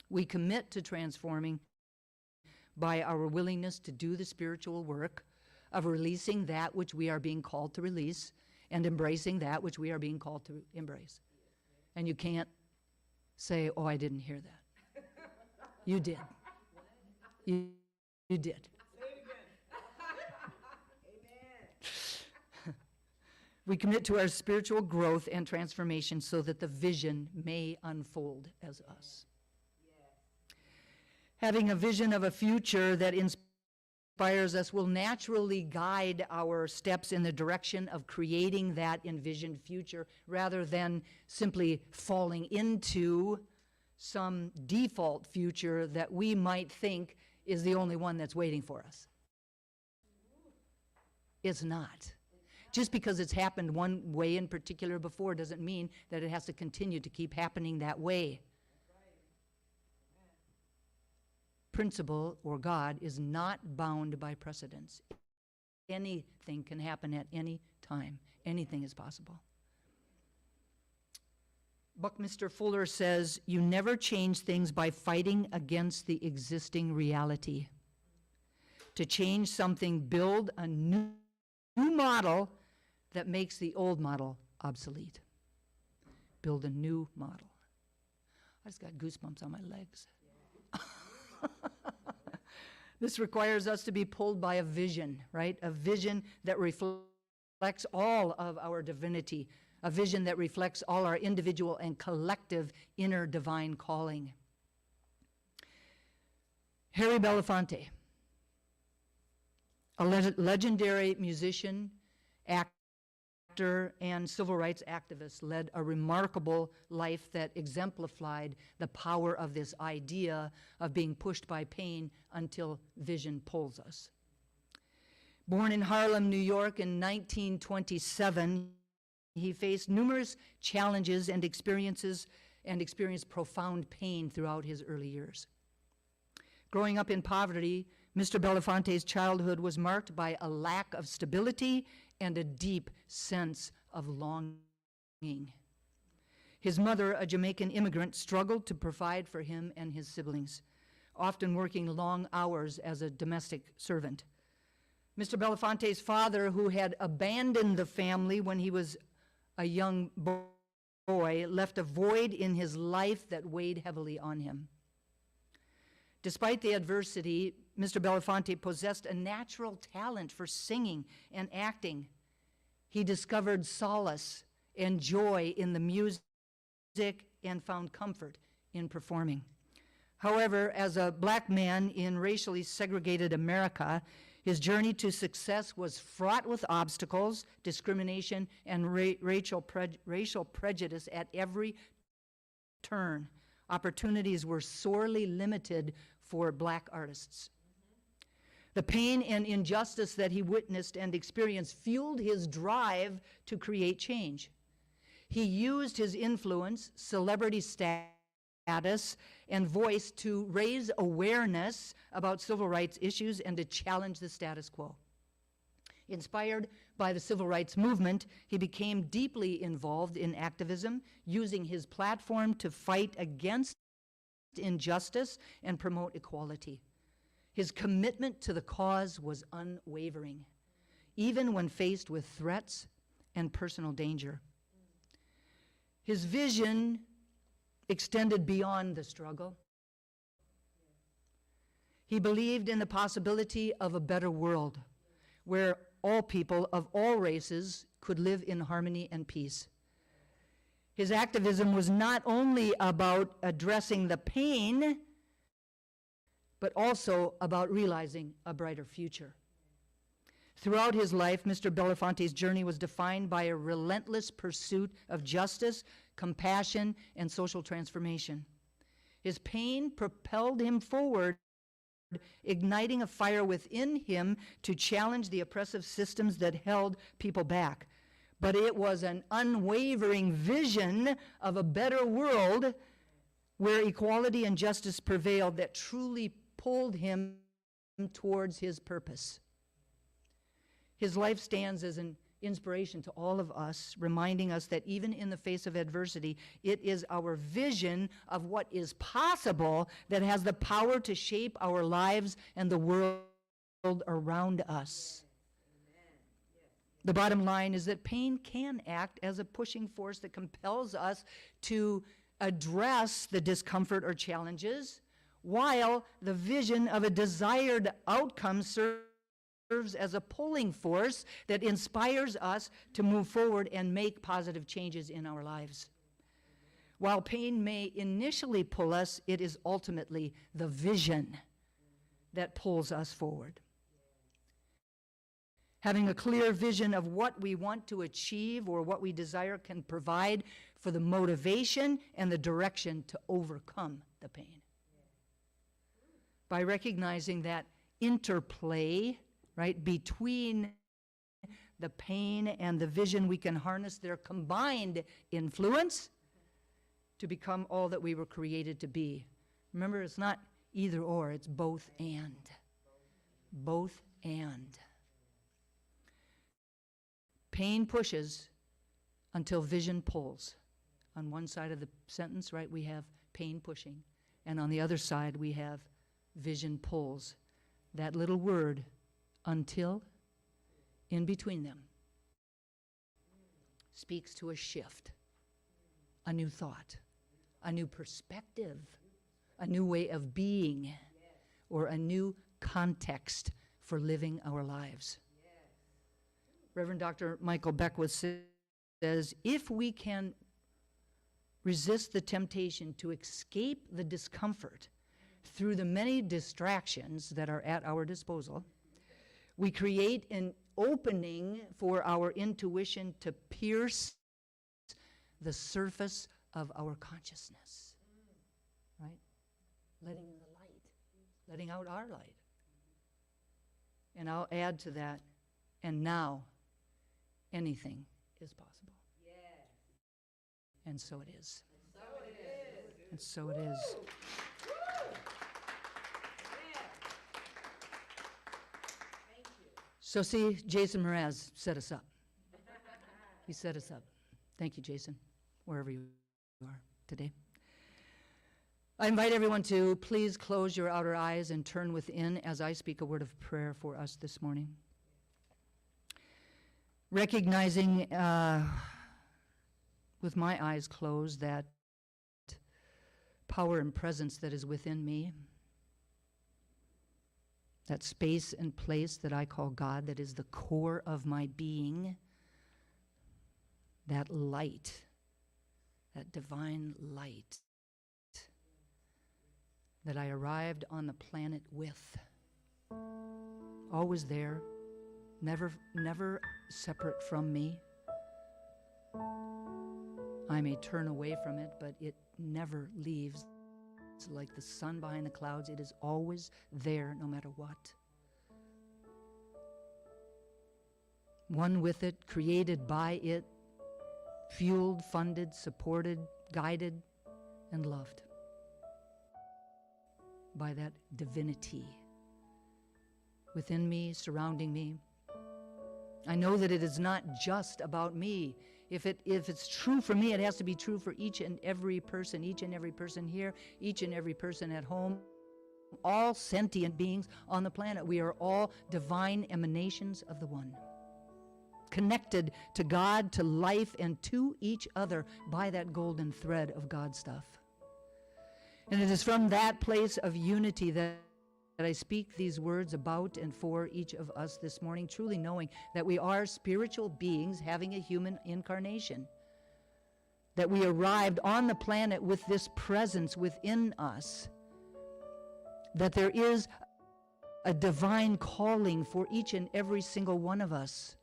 We commit to transforming by our willingness to do the spiritual work of releasing that which we are being called to release and embracing that which we are being called to embrace. And you can't say, oh, I didn't hear that. You did. You did. We commit to our spiritual growth and transformation so that the vision may unfold as us. Having a vision of a future that inspires us will naturally guide our steps in the direction of creating that envisioned future rather than simply falling into some default future that we might think is the only one that's waiting for us. It's not. Just because it's happened one way in particular before doesn't mean that it has to continue to keep happening that way. Principle, or God, is not bound by precedence. Anything can happen at any time. Anything is possible. Buckminster Fuller says, you never change things by fighting against the existing reality. To change something, build a new model that makes the old model obsolete. Build a new model. I just got goosebumps on my legs. This requires us to be pulled by a vision, right? A vision that reflects all of our divinity, a vision that reflects all our individual and collective inner divine calling. Harry Belafonte, a legendary musician, actor, and civil rights activist, led a remarkable life that exemplified the power of this idea of being pushed by pain until vision pulls us. Born in Harlem, New York in 1927, he faced numerous challenges and experienced profound pain throughout his early years. Growing up in poverty, Mr. Belafonte's childhood was marked by a lack of stability and a deep sense of longing. His mother, a Jamaican immigrant, struggled to provide for him and his siblings, often working long hours as a domestic servant. Mr. Belafonte's father, who had abandoned the family when he was a young boy, left a void in his life that weighed heavily on him. Despite the adversity, Mr. Belafonte possessed a natural talent for singing and acting. He discovered solace and joy in the music and found comfort in performing. However, as a black man in racially segregated America, his journey to success was fraught with obstacles, discrimination, and racial prejudice at every turn. Opportunities were sorely limited for black artists. The pain and injustice that he witnessed and experienced fueled his drive to create change. He used his influence, celebrity status, and voice to raise awareness about civil rights issues and to challenge the status quo. Inspired by the civil rights movement, he became deeply involved in activism, using his platform to fight against injustice and promote equality. His commitment to the cause was unwavering, even when faced with threats and personal danger. His vision extended beyond the struggle. He believed in the possibility of a better world where all people of all races could live in harmony and peace. His activism was not only about addressing the pain, but also about realizing a brighter future. Throughout his life, Mr. Belafonte's journey was defined by a relentless pursuit of justice, compassion, and social transformation. His pain propelled him forward, igniting a fire within him to challenge the oppressive systems that held people back. But it was an unwavering vision of a better world where equality and justice prevailed that truly pulled him towards his purpose. His life stands as an inspiration to all of us, reminding us that even in the face of adversity, it is our vision of what is possible that has the power to shape our lives and the world around us. The bottom line is that pain can act as a pushing force that compels us to address the discomfort or challenges, while the vision of a desired outcome serves as a pulling force that inspires us to move forward and make positive changes in our lives. While pain may initially pull us, it is ultimately the vision that pulls us forward. Having a clear vision of what we want to achieve or what we desire can provide for the motivation and the direction to overcome the pain. By recognizing that interplay, right, between the pain and the vision, we can harness their combined influence to become all that we were created to be. Remember, it's not either or, it's both and. Both and. Pain pushes until vision pulls. On one side of the sentence, right, we have pain pushing. And on the other side, we have vision pulls. That little word, until, in between them, speaks to a shift, a new thought, a new perspective, a new way of being, or a new context for living our lives. Reverend Dr. Michael Beckwith says, if we can resist the temptation to escape the discomfort through the many distractions that are at our disposal, we create an opening for our intuition to pierce the surface of our consciousness, right? Letting in the light, letting out our light. And I'll add to that, and now anything is possible. Yes. And so it is. And so it is. And so it is. So see, Jason Mraz set us up. He set us up. Thank you, Jason, wherever you are today. I invite everyone to please close your outer eyes and turn within as I speak a word of prayer for us this morning. Recognizing with my eyes closed that power and presence that is within me, that space and place that I call God, that is the core of my being, that light, that divine light that I arrived on the planet with, always there, never separate from me. I may turn away from it, but it never leaves. It's like the sun behind the clouds. It is always there, no matter what. One with it, created by it, fueled, funded, supported, guided, and loved by that divinity within me, surrounding me. I know that it is not just about me. If it's true for me, it has to be true for each and every person here, each and every person at home, all sentient beings on the planet. We are all divine emanations of the One, connected to God, to life, and to each other by that golden thread of God stuff. And it is from that place of unity that I speak these words about and for each of us this morning, truly knowing that we are spiritual beings having a human incarnation, that we arrived on the planet with this presence within us, that there is a divine calling for each and every single one of us,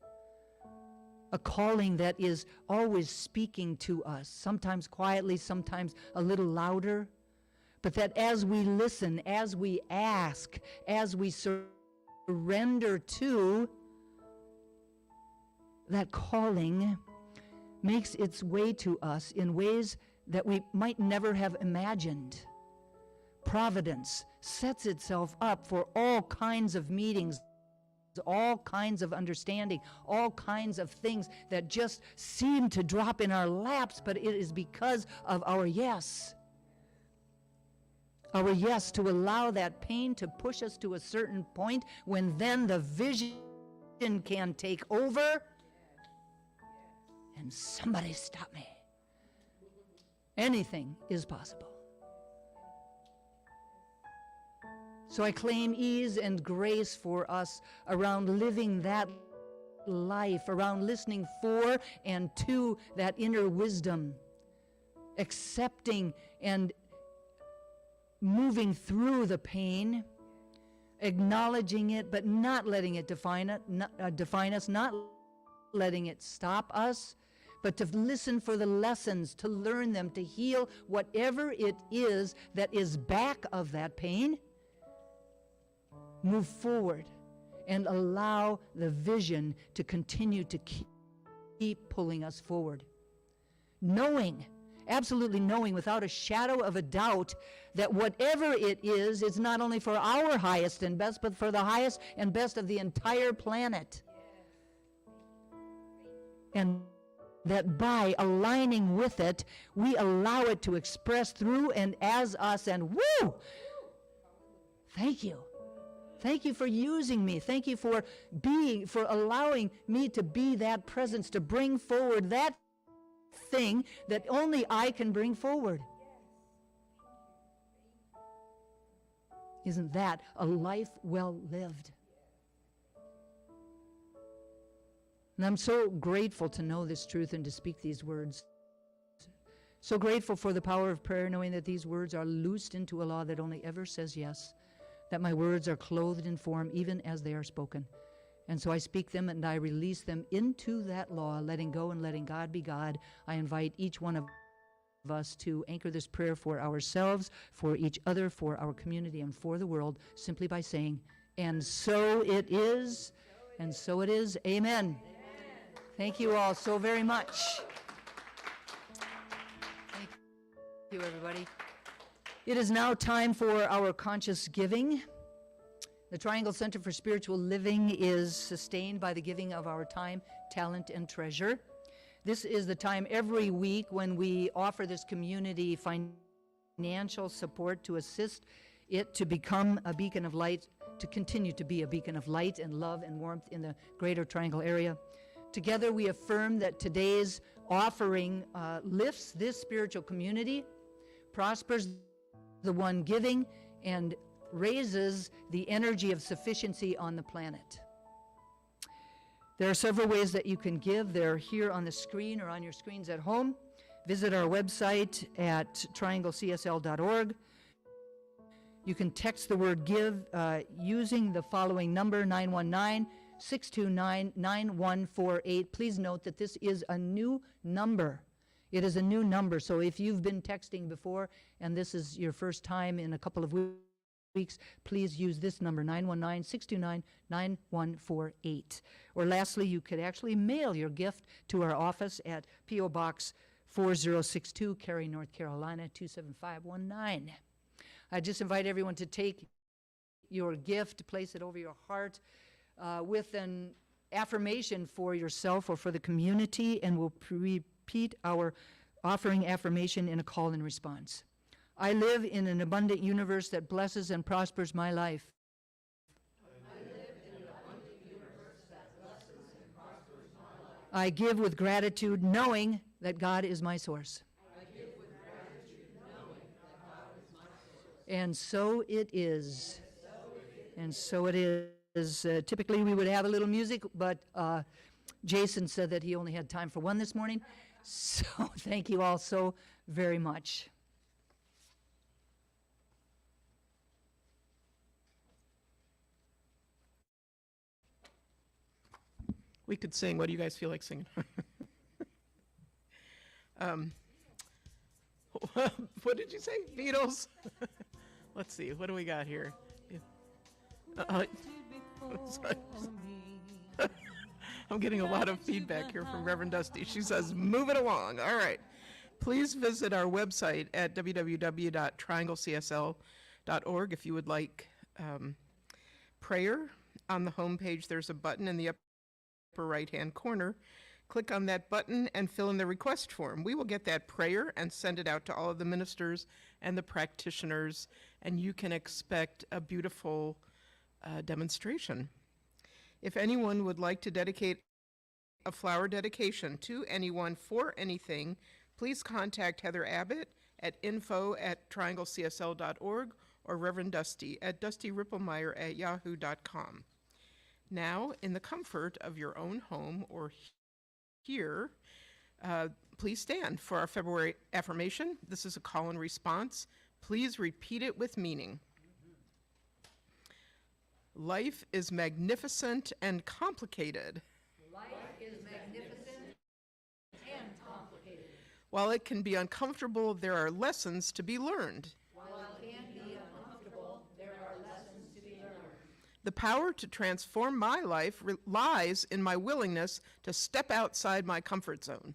a calling that is always speaking to us, sometimes quietly, sometimes a little louder, but that as we listen, as we ask, as we surrender to, that calling makes its way to us in ways that we might never have imagined, providence sets itself up for all kinds of meetings, all kinds of understanding, all kinds of things that just seem to drop in our laps, but it is because of our yes. Our yes to allow that pain to push us to a certain point when then the vision can take over. And somebody stop me. Anything is possible. So I claim ease and grace for us around living that life, around listening for and to that inner wisdom, accepting and moving through the pain, acknowledging it, but not letting it define us, not letting it stop us, but to listen for the lessons, to learn them, to heal whatever it is that is back of that pain. Move forward and allow the vision to continue to keep pulling us forward. Knowing, absolutely knowing without a shadow of a doubt that whatever it is, it's not only for our highest and best, but for the highest and best of the entire planet. And that by aligning with it, we allow it to express through and as us, and woo! Thank you. Thank you for using me. Thank you for allowing me to be that presence, to bring forward that thing that only I can bring forward. Isn't that a life well lived? And I'm so grateful to know this truth and to speak these words. So grateful for the power of prayer, knowing that these words are loosed into a law that only ever says yes, that my words are clothed in form even as they are spoken. And so I speak them and I release them into that law, letting go and letting God be God. I invite each one of us to anchor this prayer for ourselves, for each other, for our community, and for the world, simply by saying, and so it is, and so it is. Amen. Thank you all so very much. Thank you, everybody. It is now time for our conscious giving. The Triangle Center for Spiritual Living is sustained by the giving of our time, talent, and treasure. This is the time every week when we offer this community financial support to assist it to become a beacon of light, to continue to be a beacon of light and love and warmth in the Greater Triangle area. Together we affirm that today's offering lifts this spiritual community, prospers the one giving, and raises the energy of sufficiency on the planet. There are several ways that you can give. They're here on the screen or on your screens at home. Visit our website at trianglecsl.org. You can text the word give using the following number, 919-629-9148. Please note that this is a new number. It is a new number, so if you've been texting before and this is your first time in a couple of weeks, please use this number, 919-629-9148. Or lastly, you could actually mail your gift to our office at PO Box 4062, Cary, North Carolina, 27519. I just invite everyone to take your gift, place it over your heart with an affirmation for yourself or for the community, and we'll repeat our offering affirmation in a call and response. I live in an abundant universe that blesses and prospers my life. I live in an abundant universe that blesses and prospers my life. I give with gratitude, knowing that God is my source. I give with gratitude, knowing that God is my source. And so it is. And so it is. Typically we would have a little music, but Jason said that he only had time for one this morning. So thank you all so very much. We could sing. What do you guys feel like singing? What did you say? Beatles? Let's see. What do we got here? Sorry. I'm getting a lot of feedback here from Reverend Dusty. She says, move it along. All right. Please visit our website at www.trianglecsl.org TCSL.org if you would like prayer. On the home page, there's a button in the upper right-hand corner. Click on that button and fill in the request form. We will get that prayer and send it out to all of the ministers and the practitioners, and you can expect a beautiful demonstration. If anyone would like to dedicate a flower dedication to anyone for anything, please contact Heather Abbott at info@trianglecsl.org or Reverend Dusty at dustyrippelmeyer@yahoo.com. Now, in the comfort of your own home or here, please stand for our February affirmation. This is a call and response. Please repeat it with meaning. Life is magnificent and complicated. Life is magnificent and complicated. While it can be uncomfortable, there are lessons to be learned. While it can be uncomfortable, there are lessons to be learned. The power to transform my life lies in my willingness to step outside my comfort zone.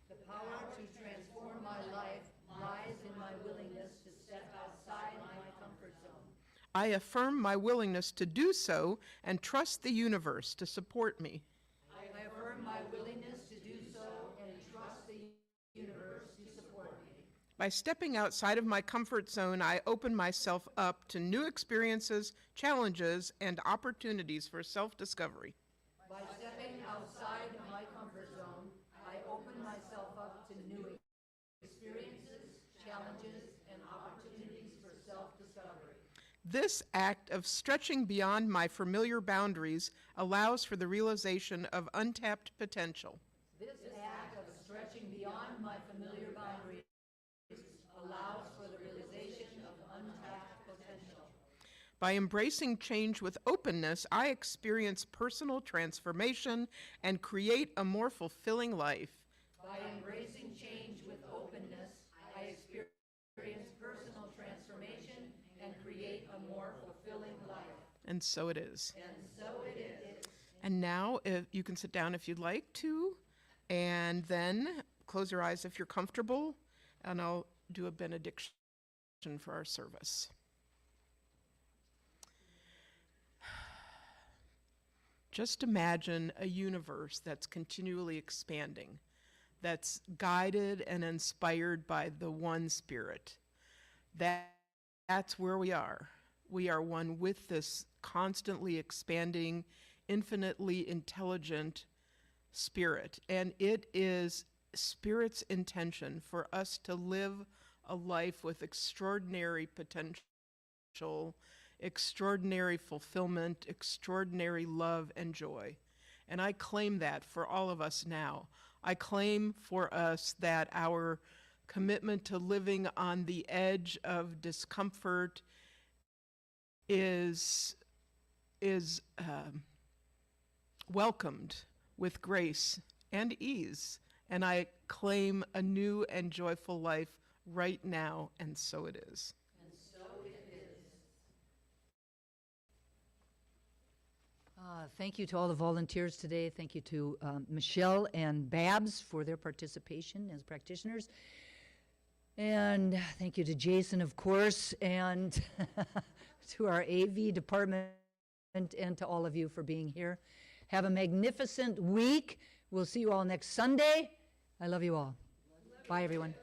The power to transform my life lies in my willingness to step outside my comfort zone. I affirm my willingness to do so and trust the universe to support me. I affirm my willingness to do so and trust the universe to support me. By stepping outside of my comfort zone, I open myself up to new experiences, challenges, and opportunities for self-discovery. By stepping outside of my comfort zone, I open myself up to new experiences, challenges, and opportunities for self-discovery. This act of stretching beyond my familiar boundaries allows for the realization of untapped potential. This act of stretching beyond my familiar boundaries allows for the realization of untapped potential. By embracing change with openness, I experience personal transformation and create a more fulfilling life. By embracing change with openness, I experience personal transformation and create a more fulfilling life. And so it is. And so it is. And now you can sit down if you'd like to, and then close your eyes if you're comfortable, and I'll do a benediction for our service. Just imagine a universe that's continually expanding, that's guided and inspired by the one Spirit. That's where we are. We are one with this constantly expanding, infinitely intelligent Spirit. And it is Spirit's intention for us to live a life with extraordinary potential, extraordinary fulfillment, extraordinary love and joy. And I claim that for all of us now. I claim for us that our commitment to living on the edge of discomfort is welcomed with grace and ease. And I claim a new and joyful life right now, and so it is. And so it is. Thank you to all the volunteers today. Thank you to Michelle and Babs for their participation as practitioners. And thank you to Jason, of course, and to our AV department, and to all of you for being here. Have a magnificent week. We'll see you all next Sunday. I love you all. Bye, everyone.